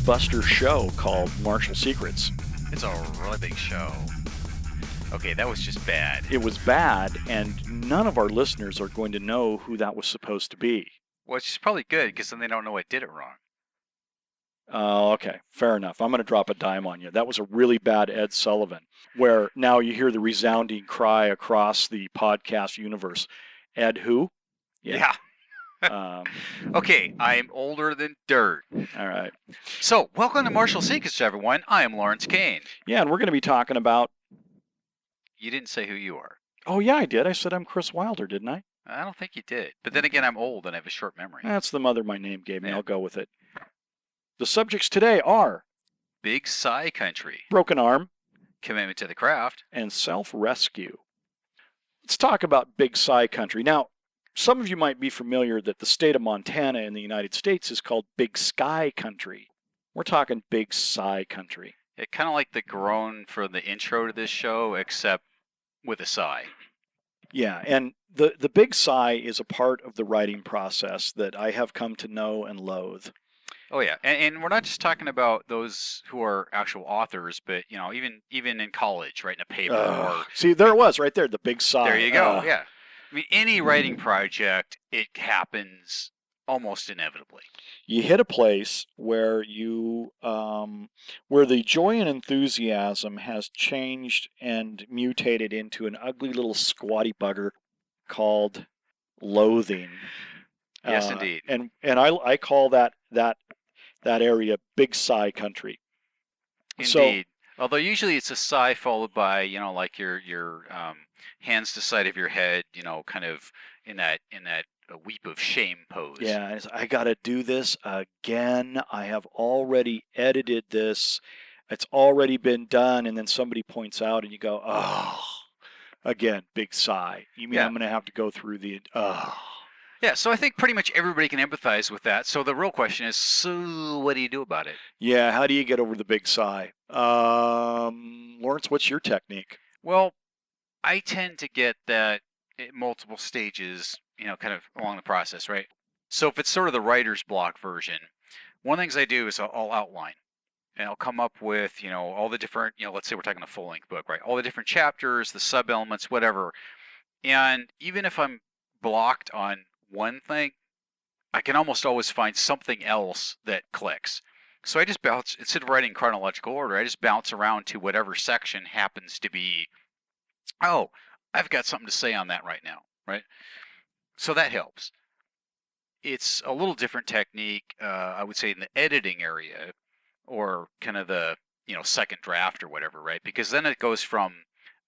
blockbuster show called Martial-Secrets. It's a really big show. Okay, that was just bad. It was bad, and none of our listeners are going to know who that was supposed to be. Which is probably good, because then they don't know I did it wrong. Okay, fair enough. I'm going to drop a dime on you. That was a really bad Ed Sullivan, where now you hear the resounding cry across the podcast universe. Ed who? Yeah. Okay, I'm older than dirt. All right. So, welcome to Martial-Secrets, everyone. I am Lawrence Kane. Yeah, and we're going to be talking about... You didn't say who you are. Oh, yeah, I did. I said I'm Kris Wilder, didn't I? I don't think you did. But then again, I'm old and I have a short memory. That's the mother my name gave me. Yeah. I'll go with it. The subjects today are... Big Sigh Country. Broken arm. Commitment to the craft. And self-rescue. Let's talk about Big Sigh Country. Now, some of you might be familiar that the state of Montana in the United States is called Big Sky Country. We're talking Big Sigh Country. It kind of like the groan for the intro to this show, except with a sigh. Yeah, and the Big Sigh is a part of the writing process that I have come to know and loathe. Oh yeah, and we're not just talking about those who are actual authors, but you know, even in college, writing a paper. Or see, there it was, right there, the Big Sigh. There you go. Yeah, I mean, any writing project, it happens almost inevitably. You hit a place where you, where the joy and enthusiasm has changed and mutated into an ugly little squatty bugger called loathing. Yes, indeed. And I call that area Big Sigh Country. Indeed. Although usually it's a sigh followed by, you know, like your hands to the side of your head, you know, kind of in that a weep of shame pose. Yeah, I got to do this again. I have already edited this. It's already been done. And then somebody points out and you go, oh, again, big sigh. You mean I'm going to have to go through the, Yeah, so I think pretty much everybody can empathize with that. So the real question is, so what do you do about it? Yeah, how do you get over the big sigh? Lawrence, what's your technique? Well, I tend to get that at multiple stages, you know, kind of along the process, right? So if it's sort of the writer's block version, one of the things I do is I'll outline. And I'll come up with, you know, all the different, you know, let's say we're talking a full-length book, right? All the different chapters, the sub-elements, whatever. And even if I'm blocked on one thing, I can almost always find something else that clicks. So I just bounce, instead of writing in chronological order, I just bounce around to whatever section happens to be, oh, I've got something to say on that right now, right? So that helps. It's a little different technique, I would say, in the editing area, or kind of the, you know, second draft or whatever, right? Because then it goes from,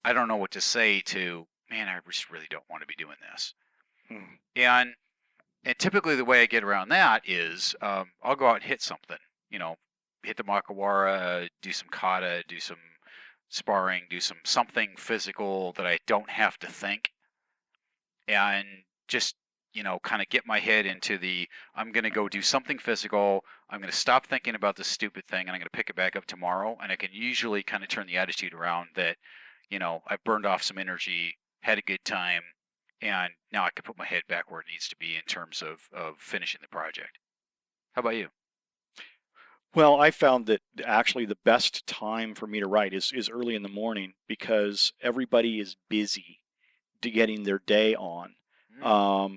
I don't know what to say, to, man, I just really don't want to be doing this. And typically the way I get around that is I'll go out and hit something, you know, hit the Makawara, do some kata, do some sparring, do something physical that I don't have to think, and just, you know, kind of get my head into the, I'm going to go do something physical, I'm going to stop thinking about this stupid thing, and I'm going to pick it back up tomorrow. And I can usually kind of turn the attitude around that, you know, I've burned off some energy, had a good time, and now I can put my head back where it needs to be in terms of finishing the project. How about you? Well, I found that actually the best time for me to write is early in the morning, because everybody is busy getting their day on.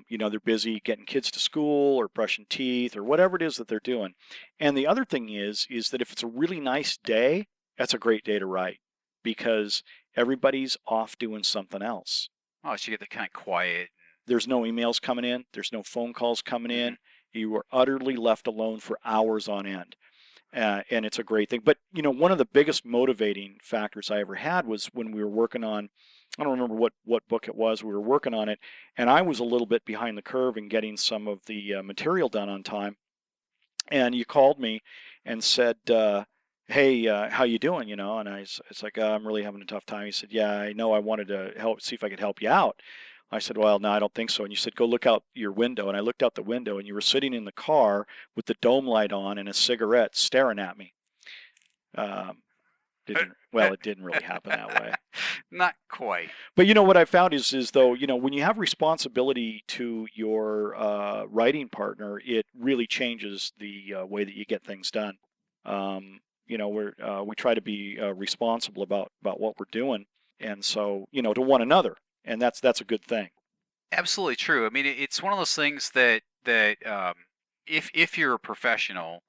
You know, they're busy getting kids to school or brushing teeth or whatever it is that they're doing. And the other thing is that if it's a really nice day, that's a great day to write, because everybody's off doing something else. Oh, so you get the kind of quiet. There's no emails coming in. There's no phone calls coming in. You are utterly left alone for hours on end. And it's a great thing. But, you know, one of the biggest motivating factors I ever had was when we were working on, I don't remember what book it was, we were working on it, and I was a little bit behind the curve in getting some of the material done on time. And you called me and said, hey, how you doing, you know? And it's like, I'm really having a tough time. He said, yeah, I know, I wanted to see if I could help you out. I said, well, no, I don't think so. And you said, go look out your window. And I looked out the window, and you were sitting in the car with the dome light on and a cigarette staring at me. It didn't really happen that way. Not quite. But you know what I found is though, you know, when you have responsibility to your writing partner, it really changes the way that you get things done. we try to be responsible about what we're doing, and so to one another, and that's a good thing. Absolutely true. I mean, it's one of those things that if you're a professional,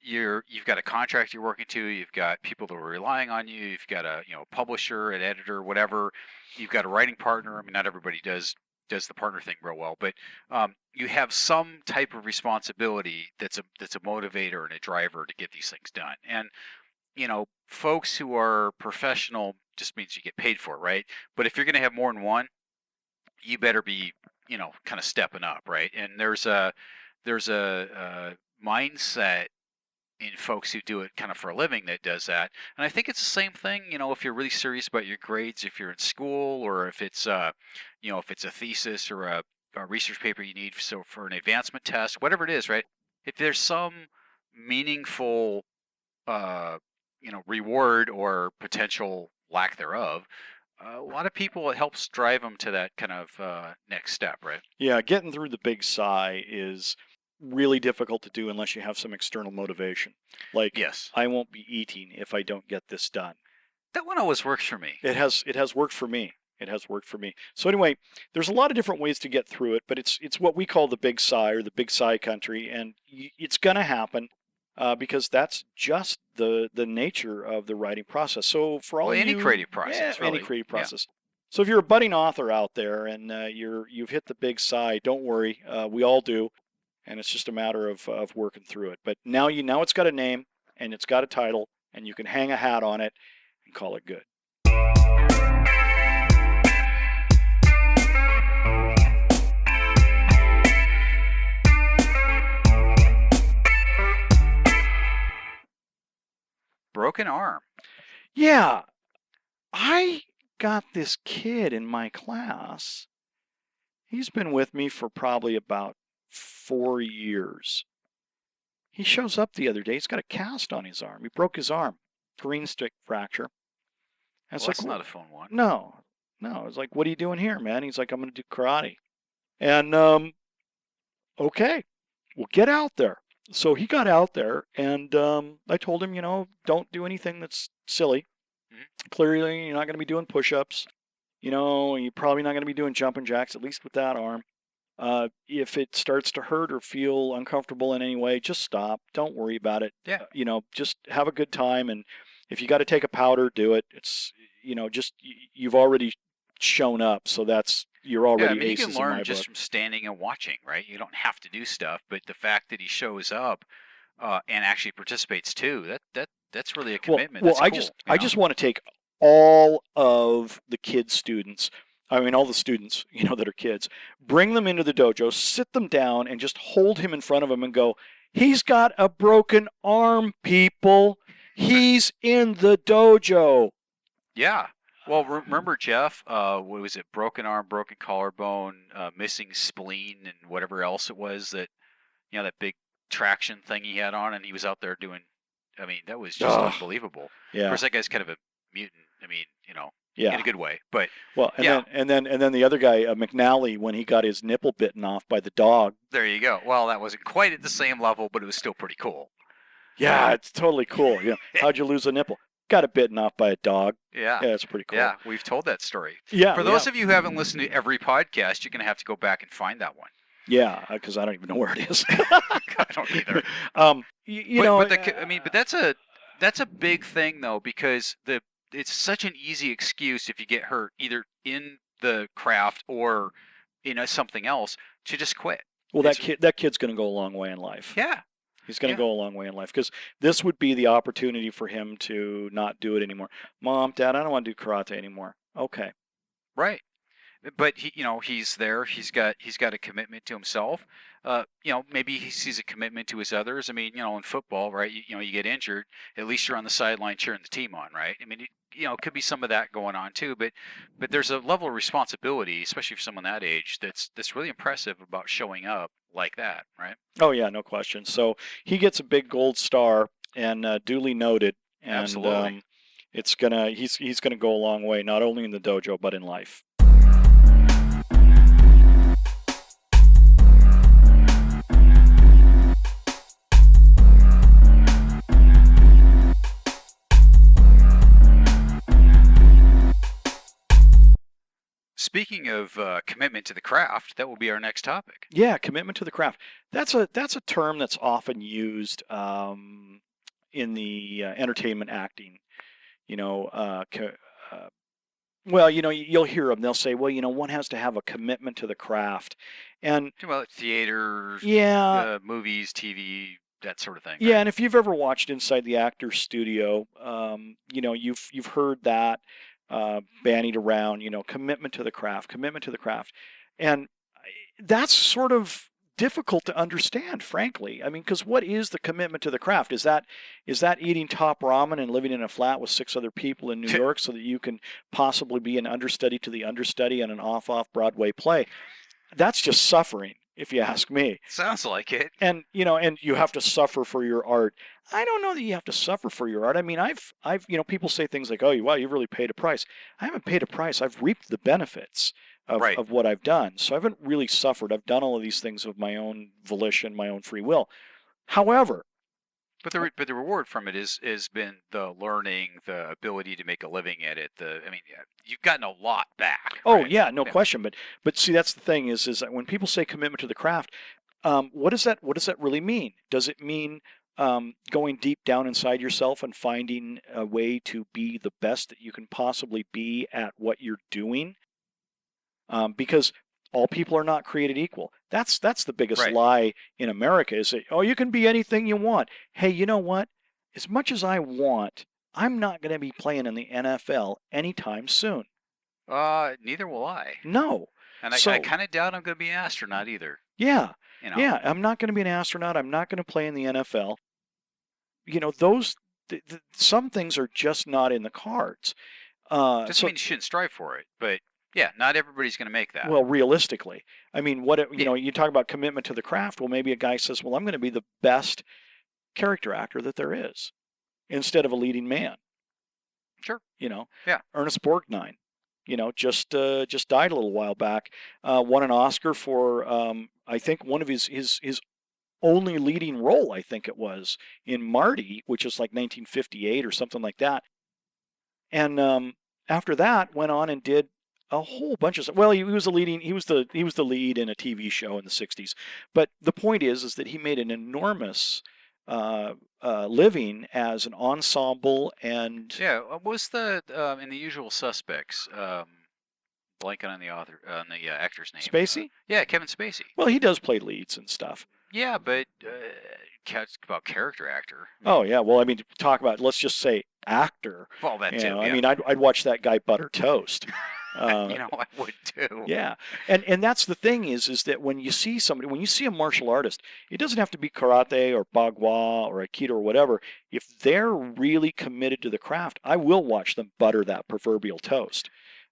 you've got a contract you're working to, you've got people that are relying on you, you've got a publisher, an editor, whatever, you've got a writing partner. I mean, not everybody does the partner thing real well, but you have some type of responsibility that's a motivator and a driver to get these things done. And folks who are professional just means you get paid for it, right? But if you're going to have more than one, you better be kind of stepping up, right? And there's a mindset in folks who do it kind of for a living that does that. And I think it's the same thing, if you're really serious about your grades, if you're in school, or if it's if it's a thesis or a research paper you need for an advancement test, whatever it is, right? If there's some meaningful reward or potential lack thereof, a lot of people, it helps drive them to that kind of next step, right? Yeah, getting through the big sigh is really difficult to do unless you have some external motivation. Like, yes, I won't be eating if I don't get this done. That one always works for me. It has worked for me. It has worked for me. So anyway, there's a lot of different ways to get through it, but it's what we call the big sigh, or the big Sigh Country, and it's going to happen because that's just the nature of the writing process. So for all any creative process, really. Any creative process. Yeah. So if you're a budding author out there and you've hit the big sigh, don't worry, we all do. And it's just a matter of working through it. But now it's got a name and it's got a title, and you can hang a hat on it and call it good. Broken arm. Yeah. I got this kid in my class. He's been with me for probably about 4 years. He shows up the other day. He's got a cast on his arm. He broke his arm. Green stick fracture. Well, that's not a fun one. No. I was like, what are you doing here, man? He's like, I'm going to do karate. And, okay, well, get out there. So he got out there, and I told him, don't do anything that's silly. Mm-hmm. Clearly, you're not going to be doing push-ups. You're probably not going to be doing jumping jacks, at least with that arm. If it starts to hurt or feel uncomfortable in any way, just stop. Don't worry about it. Yeah. Just have a good time. And if you got to take a powder, do it. It's, you've already shown up. So you're already aces in my book. You can learn just from standing and watching, right? You don't have to do stuff, but the fact that he shows up and actually participates too, that's really a commitment. Well, that's cool, I just want to take all of the kid students, all the students, that are kids, bring them into the dojo, sit them down, and just hold him in front of him and go, he's got a broken arm, people. He's in the dojo. Yeah. Well, remember Jeff, what was it, broken arm, broken collarbone, missing spleen, and whatever else it was that, that big traction thing he had on, and he was out there doing, that was just unbelievable. Yeah. Of course, that guy's kind of a mutant, yeah. in a good way. But well, and then the other guy, McNally, when he got his nipple bitten off by the dog. There you go. Well, that wasn't quite at the same level, but it was still pretty cool. Yeah, it's totally cool. How'd you lose a nipple? Got it bitten off by a dog. Yeah. Yeah, it's pretty cool. Yeah, we've told that story. Yeah. For those of you who haven't listened to every podcast, you're going to have to go back and find that one. Yeah, because I don't even know where it is. I don't either. But that's a big thing though, because it's such an easy excuse if you get hurt either in the craft or something else to just quit. Well, that kid's going to go a long way in life. Yeah. He's going to go a long way in life, because this would be the opportunity for him to not do it anymore. Mom, Dad, I don't want to do karate anymore. Okay. Right. But he's there. He's got a commitment to himself. Maybe he sees a commitment to his others. In football, right? You get injured, at least you're on the sideline cheering the team on, right? It could be some of that going on too. But there's a level of responsibility, especially for someone that age, that's really impressive about showing up like that, right? Oh yeah, no question. So he gets a big gold star, and duly noted. And, absolutely. He's gonna go a long way, not only in the dojo but in life. speaking of commitment to the craft, that will be our next topic. Yeah, commitment to the craft. That's a term that's often used in the entertainment acting. You know, well, you'll hear them. They'll say, well, one has to have a commitment to the craft, and Well, theaters, yeah, movies, TV, that sort of thing. yeah. Right? And if you've ever watched Inside the Actor's Studio, you've heard that bandied around. Commitment to the craft, commitment to the craft, and that's sort of difficult to understand, frankly. I mean, because what is the commitment to the craft? Is that eating top ramen and living in a flat with 6 other people in New York so that you can possibly be an understudy to the understudy on an off Broadway play? That's just suffering, if you ask me. Sounds like it. And and you have to suffer for your art. I don't know that you have to suffer for your art. I mean, I've people say things like, "Oh, wow, you've really paid a price." I haven't paid a price. I've reaped the benefits of what I've done. So I haven't really suffered. I've done all of these things of my own volition, my own free will. However, but the reward from it is been the learning, the ability to make a living at it. You've gotten a lot back. Oh right? yeah, no question. But see, that's the thing is that when people say commitment to the craft, what does that really mean? Does it mean going deep down inside yourself and finding a way to be the best that you can possibly be at what you're doing? Because all people are not created equal. That's the biggest lie in America is that, oh, you can be anything you want. Hey, you know what? As much as I want, I'm not going to be playing in the NFL anytime soon. Neither will I. No. And I kind of doubt I'm going to be an astronaut either. Yeah. Yeah, I'm not going to be an astronaut. I'm not going to play in the NFL. Some things are just not in the cards. Doesn't mean you shouldn't strive for it, but yeah, not everybody's going to make that. Well, realistically, I mean, you talk about commitment to the craft. Well, maybe a guy says, "Well, I'm going to be the best character actor that there is," instead of a leading man. Sure. Yeah. Ernest Borgnine, just died a little while back. Won an Oscar for I think one of his only leading role. I think it was in Marty, which is like 1958 or something like that. And after that, went on and did a whole bunch of. Well, he was the lead in a TV show in the 60s. But the point is that he made an enormous living as an ensemble and. Yeah, what was the in The Usual Suspects? Blanking on the actor's name. Spacey? Yeah, Kevin Spacey. Well, he does play leads and stuff. Yeah, but it's about character actor. Oh yeah, well, I mean, let's just say actor. Well, that too. Yeah. I mean, I'd watch that guy butter toast. I would too. Yeah, and that's the thing is that when you see a martial artist, it doesn't have to be karate or bagua or aikido or whatever. If they're really committed to the craft, I will watch them butter that proverbial toast.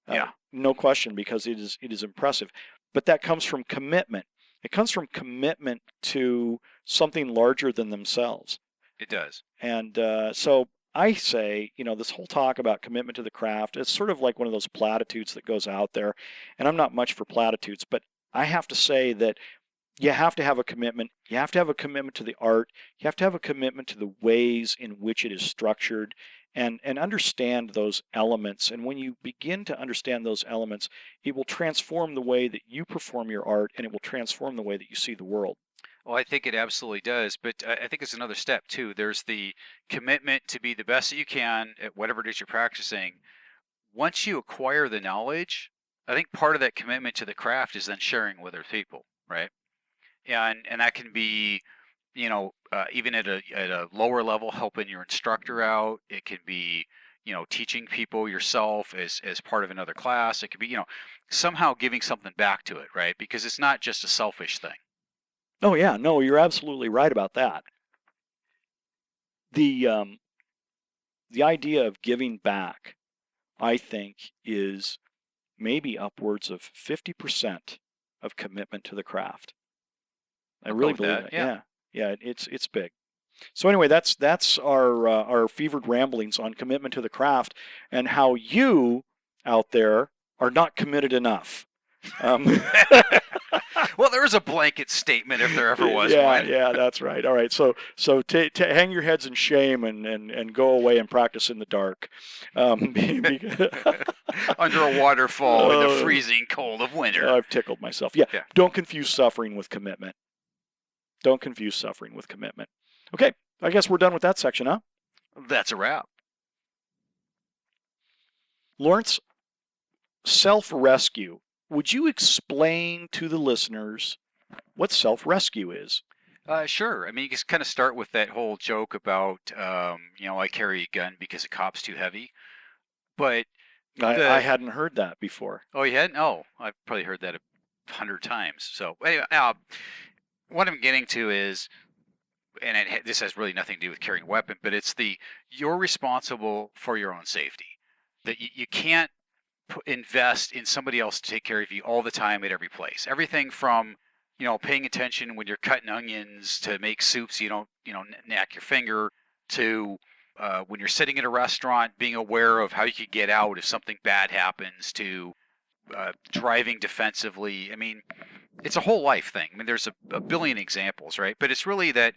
Yeah, no question, because it is impressive. But that comes from commitment. It comes from commitment to something larger than themselves. It does. And so I say, this whole talk about commitment to the craft, it's sort of like one of those platitudes that goes out there. And I'm not much for platitudes, but I have to say that you have to have a commitment. You have to have a commitment to the art. You have to have a commitment to the ways in which it is structured and understand those elements. And when you begin to understand those elements, it will transform the way that you perform your art, and it will transform the way that you see the world. Well, I think it absolutely does, but I think it's another step too. There's the commitment to be the best that you can at whatever it is you're practicing. Once you acquire the knowledge, I think part of that commitment to the craft is then sharing with other people, right? And that can be, even at a lower level, helping your instructor out. It can be, teaching people yourself as part of another class. It could be, somehow giving something back to it, right? Because it's not just a selfish thing. Oh yeah, no, you're absolutely right about that. The idea of giving back, I think, is maybe upwards of 50% of commitment to the craft. I really believe that. Yeah, it's big. So anyway, that's our fevered ramblings on commitment to the craft and how you out there are not committed enough. Well, there was a blanket statement if there ever was yeah, one. yeah, that's right. All right, so hang your heads in shame and go away and practice in the dark. Under a waterfall in the Uh, freezing cold of winter. I've tickled myself. Yeah, Yeah. don't confuse suffering with commitment. Don't confuse suffering with commitment. Okay, I guess we're done with that section, huh? That's a wrap. Lawrence, self-rescue. Would you explain to the listeners what self-rescue is? Sure. I mean, you can kind of start with that whole joke about, I carry a gun because a cop's too heavy. But I hadn't heard that before. Oh, you hadn't? Oh, I've probably heard that 100 times. So anyway, what I'm getting to is, and this has really nothing to do with carrying a weapon, but it's you're responsible for your own safety. That you can't invest in somebody else to take care of you all the time at every place. Everything from paying attention when you're cutting onions to make soups, you don't knack your finger, to when you're sitting at a restaurant, being aware of how you could get out if something bad happens, to driving defensively. I mean, it's a whole life thing. I mean, there's a billion examples, right? But it's really that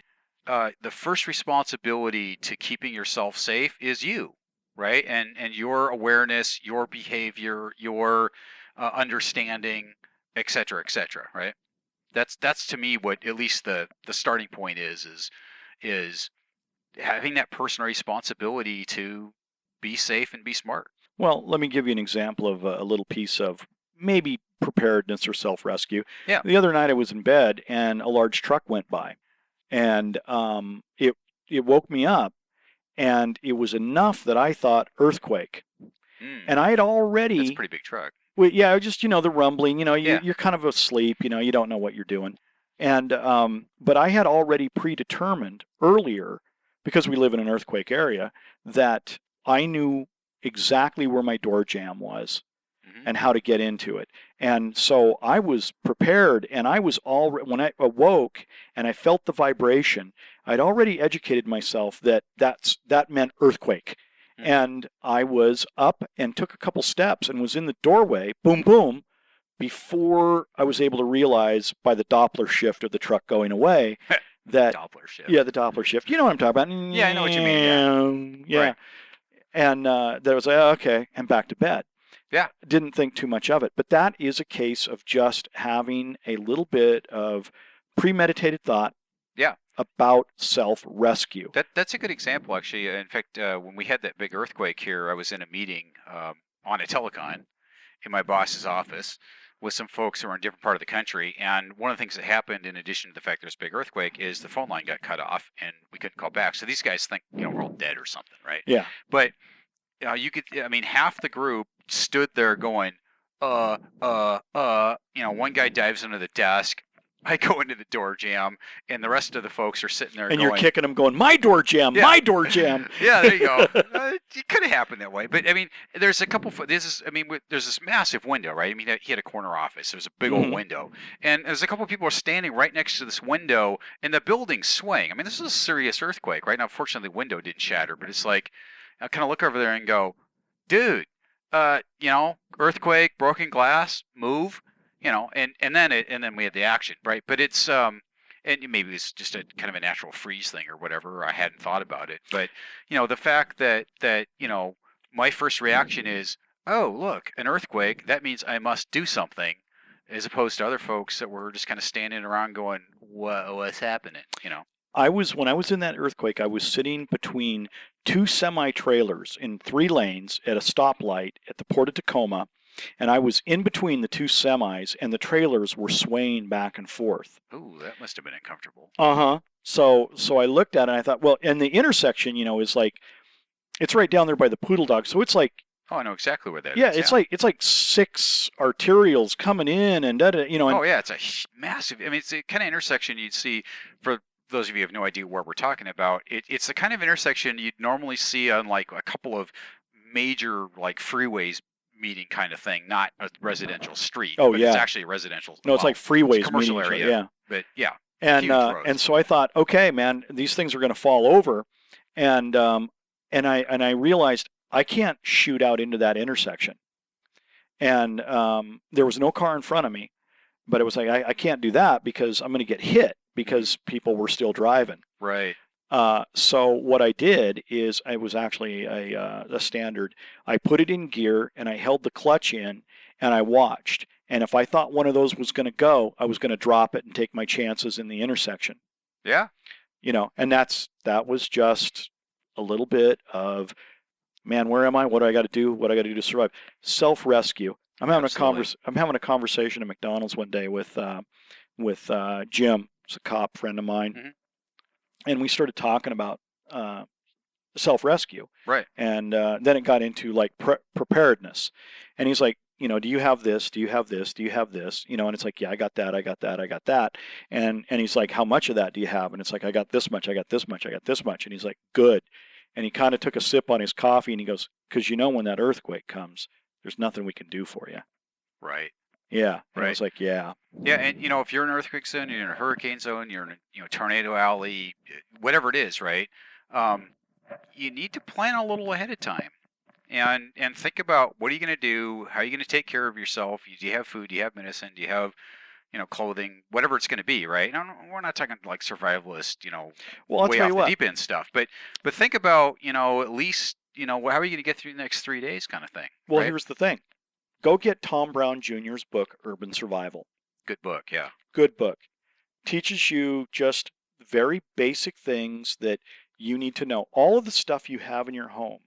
the first responsibility to keeping yourself safe is you, right? And your awareness, your behavior, your understanding, et cetera, right? That's to me what at least the starting point is having that personal responsibility to be safe and be smart. Well, let me give you an example of a little piece of maybe preparedness or self-rescue. Yeah. The other night I was in bed and a large truck went by, and it woke me up, and it was enough that I thought earthquake. And I had already. That's a pretty big truck. Well, yeah, just the rumbling. Yeah. You're kind of asleep. You don't know what you're doing, and but I had already predetermined earlier, because we live in an earthquake area, that I knew exactly where my door jamb was and how to get into it. And so I was prepared, and I was when I awoke and I felt the vibration, I'd already educated myself that meant earthquake. And I was up and took a couple steps and was in the doorway, boom, boom, before I was able to realize by the Doppler shift of the truck going away that Doppler shift. Yeah, the Doppler shift. You know what I'm talking about? Yeah, I know what you mean. Yeah. Right. And that was like, okay, and back to bed. Yeah. Didn't think too much of it. But that is a case of just having a little bit of premeditated thought. Yeah. About self-rescue. That's a good example, actually. In fact, when we had that big earthquake here, I was in a meeting on a telecon in my boss's office with some folks who are in a different part of the country. And one of the things that happened, in addition to the fact there's a big earthquake, is the phone line got cut off and we couldn't call back. So these guys think we're all dead or something, right? Yeah. But half the group stood there going, one guy dives under the desk. I go into the door jamb, and the rest of the folks are sitting there and going, you're kicking them going, my door jamb, Yeah. my door jamb. Yeah, there you go. It could have happened that way. But, I mean, there's a couple, there's this massive window, right? I mean, he had a corner office. There's a big old window. And there's a couple of people are standing right next to this window, and the building's swaying. I mean, this is a serious earthquake, right? Now, fortunately, the window didn't shatter, but it's like, I kind of look over there and go, dude, earthquake, broken glass, move. And then we had the action, right? But it's and maybe it's just a kind of a natural freeze thing or whatever. I hadn't thought about it, but the fact that my first reaction is, oh, look, an earthquake. That means I must do something, as opposed to other folks that were just kind of standing around going, what's happening? When I was in that earthquake, I was sitting between two semi-trailers in 3 lanes at a stoplight at the Port of Tacoma. And I was in between the two semis, and the trailers were swaying back and forth. Ooh, that must have been uncomfortable. So I looked at it, and I thought, well, and the intersection, is like, it's right down there by the Poodle Dog. So it's like, oh, I know exactly where that yeah, is. It's like 6 arterials coming in, and oh yeah, it's a massive. I mean, it's the kind of intersection you'd see. For those of you who have no idea where we're talking about, it's the kind of intersection you'd normally see on like a couple of major like freeways meeting kind of thing, not a residential street. Oh, but yeah. It's actually a residential. No, it's like freeways, it's commercial meeting, area. yeah. But yeah. And so I thought, okay, man, these things are going to fall over, and I realized I can't shoot out into that intersection, and there was no car in front of me, But it was like, I can't do that because I'm going to get hit because people were still driving. Right. So what I did is, I was actually a standard. I put it in gear and I held the clutch in and I watched. And if I thought one of those was going to go, I was going to drop it and take my chances in the intersection. Yeah. And that was just a little bit of, man, where am I? What do I got to do? What do I got to do to survive? Self-rescue. Absolutely. I'm having a conversation at McDonald's one day with Jim, who's a cop friend of mine, Mhm. and we started talking about self-rescue, Right. and then it got into like preparedness, and he's like, do you have this? Do you have this? Do you have this? And it's like, yeah, I got that, I got that, I got that, and he's like, how much of that do you have? And it's like, I got this much, I got this much, I got this much, and he's like, good, and he kind of took a sip on his coffee, and he goes, because when that earthquake comes, there's nothing we can do for you. Right. Yeah, and I Right. was like, yeah, Yeah, and if you're in an earthquake zone, you're in a hurricane zone, you're in a tornado alley, whatever it is, right? You need to plan a little ahead of time, and think about what are you going to do, how are you going to take care of yourself? Do you have food? Do you have medicine? Do you have clothing? Whatever it's going to be, right? No, we're not talking like survivalist, well, I'll way tell off you the what. deep end stuff, but think about at least how are you going to get through the next 3 days, kind of thing, Well, right? here's the thing. Go get Tom Brown Jr.'s book, Urban Survival. Good book, yeah. Good book. Teaches you just very basic things that you need to know. All of the stuff you have in your home,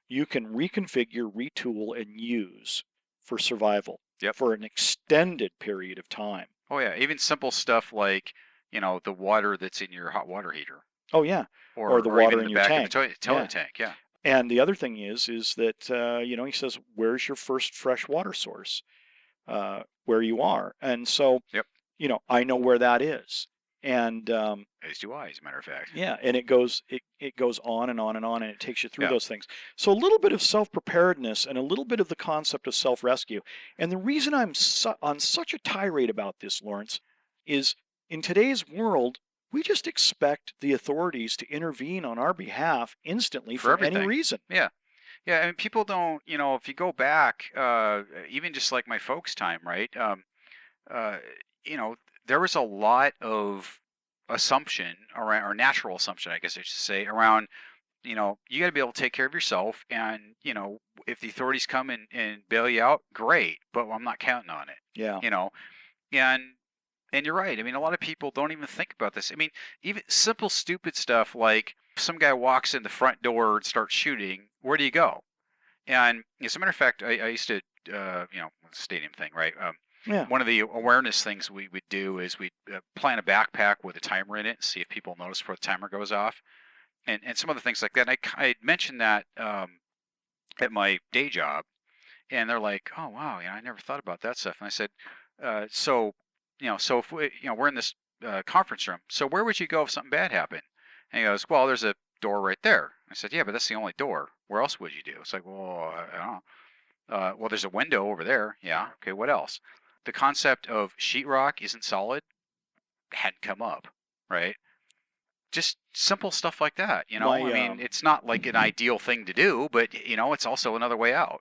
you can reconfigure, retool, and use for survival. Yep. For an extended period of time. Oh yeah, even simple stuff like the water that's in your hot water heater. Oh yeah, or the or water even in the your back tank. of the toilet tank, yeah. And the other thing is that he says, where's your first fresh water source? Where you are, and so Yep. I know where that is, and As do I, as a matter of fact. yeah, and it goes on and on and on, and it takes you through Yeah. those things. So a little bit of self-preparedness and a little bit of the concept of self-rescue. And the reason I'm on such a tirade about this, Lawrence, is in today's world, we just expect the authorities to intervene on our behalf instantly for any everything. reason. Yeah. Yeah, and people don't, if you go back, even just like my folks' time, right? Uh, there was a lot of assumption around, or natural assumption, I guess I should say, around, you got to be able to take care of yourself, and if the authorities come and bail you out, great, but I'm not counting on it. Yeah. And you're right. I mean, a lot of people don't even think about this. I mean, even simple, stupid stuff like some guy walks in the front door and starts shooting. Where do you go? And as a matter of fact, I used to, stadium thing, right? Yeah. One of the awareness things we would do is we'd plan a backpack with a timer in it and see if people notice before the timer goes off. And some other things like that. And I mentioned that at my day job. And they're like, oh, wow, I never thought about that stuff. And I said, so if we, we're in this conference room, so where would you go if something bad happened? And he goes, well, there's a door right there. I said, yeah, but that's the only door. Where else would you do? It's like, well, I don't know. Well, there's a window over there. Yeah. Okay. What else? The concept of sheetrock isn't solid hadn't come up, right? Just simple stuff like that. I mean, it's not like an ideal thing to do, but it's also another way out.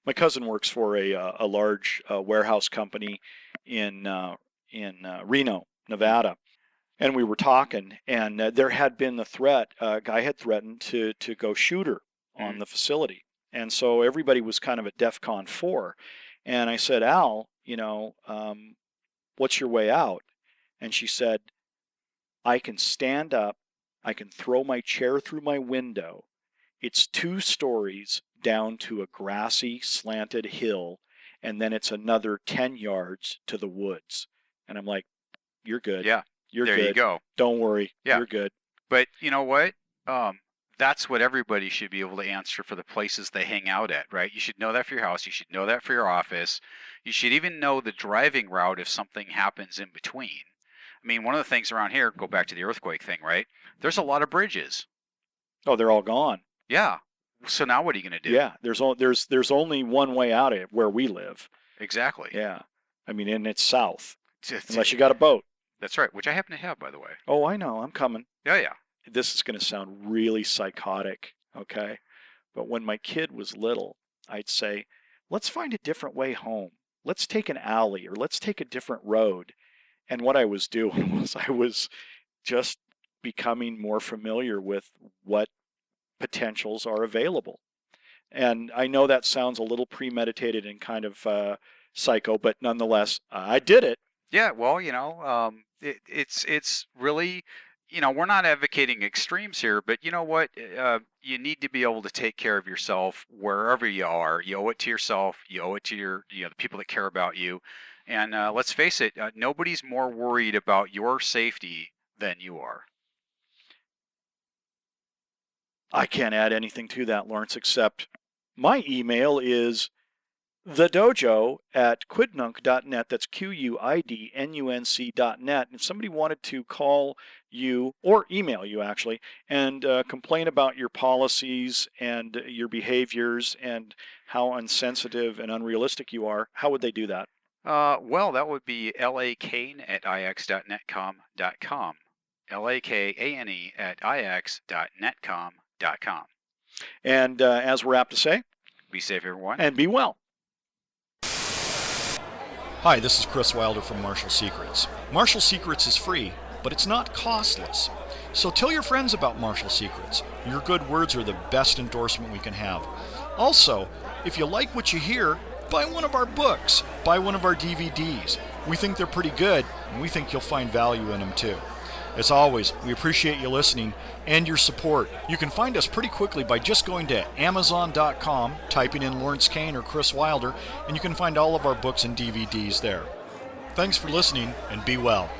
My cousin works for a large warehouse company in Reno, Nevada, and we were talking, and there had been the threat. A guy had threatened to go shoot her on the facility, and so everybody was kind of at DEFCON 4. And I said, Al, what's your way out? And she said, I can stand up, I can throw my chair through my window. It's 2 stories down to a grassy, slanted hill, and then it's another 10 yards to the woods. And I'm like, you're good. Yeah. You're there good. You go. Don't worry. Yeah. You're good. But you know what? That's what everybody should be able to answer for the places they hang out at, right? You should know that for your house. You should know that for your office. You should even know the driving route if something happens in between. I mean, one of the things around here, go back to the earthquake thing, right? There's a lot of bridges. Oh, they're all gone. Yeah. So now what are you going to do? Yeah, there's only one way out of it where we live. Exactly. Yeah. I mean, and it's south. Unless you got a boat. That's right, which I happen to have, by the way. Oh, I know. I'm coming. Yeah. This is going to sound really psychotic, okay? But when my kid was little, I'd say, let's find a different way home. let's take an alley or let's take a different road. And what I was doing was I was just becoming more familiar with what potentials are available. And I know that sounds a little premeditated and kind of psycho, but nonetheless, I did it. Yeah, well, it's really, we're not advocating extremes here, but you know what? You need to be able to take care of yourself wherever you are. You owe it to yourself. You owe it to the people that care about you. And let's face it, nobody's more worried about your safety than you are. I can't add anything to that, Lawrence, except my email is thedojo@quidnunc.net. That's QUIDNUNC.net. And if somebody wanted to call you or email you actually and complain about your policies and your behaviors and how unsensitive and unrealistic you are, how would they do that? Well, that would be lakane@ix.netcom.com. LAKANE@ix.netcom.com. And as we're apt to say, be safe, everyone. And be well. Hi, this is Kris Wilder from Martial Secrets. Martial Secrets is free, but it's not costless. So tell your friends about Martial Secrets. Your good words are the best endorsement we can have. Also, if you like what you hear, buy one of our books, buy one of our DVDs. We think they're pretty good, and we think you'll find value in them too. As always, we appreciate you listening and your support. You can find us pretty quickly by just going to Amazon.com, typing in Lawrence Kane or Kris Wilder, and you can find all of our books and DVDs there. Thanks for listening, and be well.